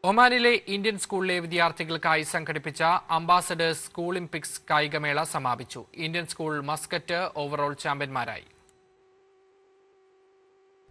ഒമാനിലെ ഇന്ത്യൻ സ്കൂളിലെ വിദ്യാർത്ഥികൾക്കായി സംഘടിപ്പിച്ച അംബാസഡേഴ്സ് സ്കൂളിംപിക്സ് കായികമേള സമാപിച്ചു. ഇന്ത്യൻ സ്കൂൾ മസ്കറ്റ് ഓവറോൾ ചാമ്പ്യന്മാരായി.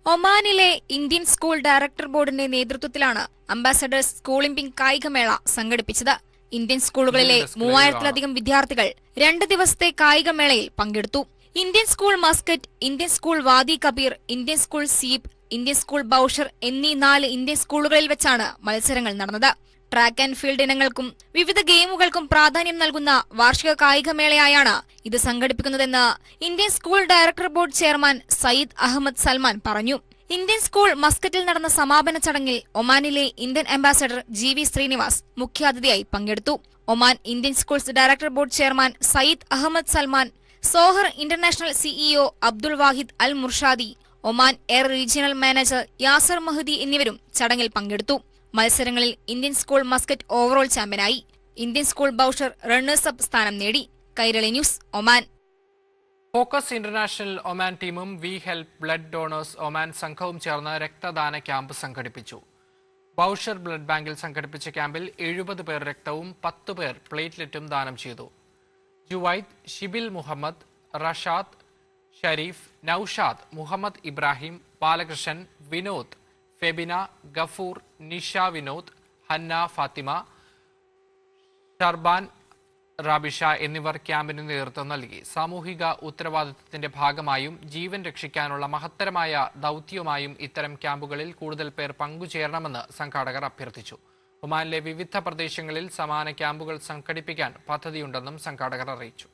ഒമാനിലെ ഇന്ത്യൻ സ്കൂൾ ഡയറക്ടർ ബോർഡിന്റെ നേതൃത്വത്തിലാണ് അംബാസഡേഴ്സ് സ്കൂളിംപിക് കായികമേള സംഘടിപ്പിച്ചത്. ഇന്ത്യൻ സ്കൂളുകളിലെ 3000-ലധികം വിദ്യാർത്ഥികൾ 2 ദിവസത്തെ കായികമേളയിൽ പങ്കെടുത്തു. Indian school Muscat, Indian school Wadi Kabir, Indian school Seeb, Indian school Bausher എന്നീ 4 ഇന്ത്യൻ സ്കൂളുകളിൽ വെച്ചാണ് മത്സരങ്ങൾ നടന്നത്. ട്രാക്ക് ആൻഡ് ഫീൽഡ് ഇനങ്ങൾക്കും വിവിധ ഗെയിമുകൾക്കും പ്രാധാന്യം നൽകുന്ന വാർഷിക കായികമേളയായാണ് ഇത് സംഘടിപ്പിക്കുന്നതെന്ന് Indian school director board chairman Syed Ahmed Salman പറഞ്ഞു. ഇന്ത്യൻ സ്കൂൾ മസ്കറ്റിൽ നടന്ന സമാപന ചടങ്ങിൽ ഒമാനിലെ ഇന്ത്യൻ അംബാസഡർ GV ശ്രീനിവാസ് മുഖ്യാതിഥിയായി പങ്കെടുത്തു. Oman Indian schools director board chairman Syed Ahmed Salman, Sohar International CEO Abdul Wahid Al Murshadi, Oman Air regional manager Yasir Mahdi എന്നിവരും ചടങ്ങിൽ പങ്കെടുത്തു. മത്സരങ്ങളിൽ ഇന്ത്യൻ സ്കൂൾ മസ്കറ്റ് ഓവറോൾ ചാമ്പ്യനായി. Indian school Bausher runners up സ്ഥാനം നേടി. Kairali news, Oman. Focus International Oman ടീമും We Help blood donors Oman സംഘവും ചേർന്ന് രക്തദാന ക്യാമ്പ് സംഘടിപ്പിച്ചു. ബൌഷർ ബ്ലഡ് ബാങ്കിൽ സംഘടിപ്പിച്ച ക്യാമ്പിൽ 70 പേർ രക്തവും 10 പേർ പ്ലേറ്റ്ലെറ്റും ദാനം ചെയ്തു. ജുവൈദ്, ഷിബിൽ മുഹമ്മദ്, റഷാദ്, ഷരീഫ്, നൌഷാദ്, മുഹമ്മദ് ഇബ്രാഹിം, ബാലകൃഷ്ണൻ, വിനോദ്, ഫെബിന, ഗഫൂർ, നിഷ വിനോദ്, ഹന്ന ഫാത്തിമ, ഷർബാൻ റാബിഷ എന്നിവർ ക്യാമ്പിന് നേതൃത്വം നൽകി. സാമൂഹിക ഉത്തരവാദിത്തത്തിന്റെ ഭാഗമായും ജീവൻ രക്ഷിക്കാനുള്ള മഹത്തരമായ ദൗത്യവുമായും ഇത്തരം ക്യാമ്പുകളിൽ കൂടുതൽ പേർ പങ്കുചേരണമെന്ന് സംഘാടകർ അഭ്യർത്ഥിച്ചു. ഒമാനിലെ വിവിധ പ്രദേശങ്ങളിൽ സമാന ക്യാമ്പുകൾ സംഘടിപ്പിക്കാൻ പദ്ധതിയുണ്ടെന്നും സംഘാടകർ അറിയിച്ചു.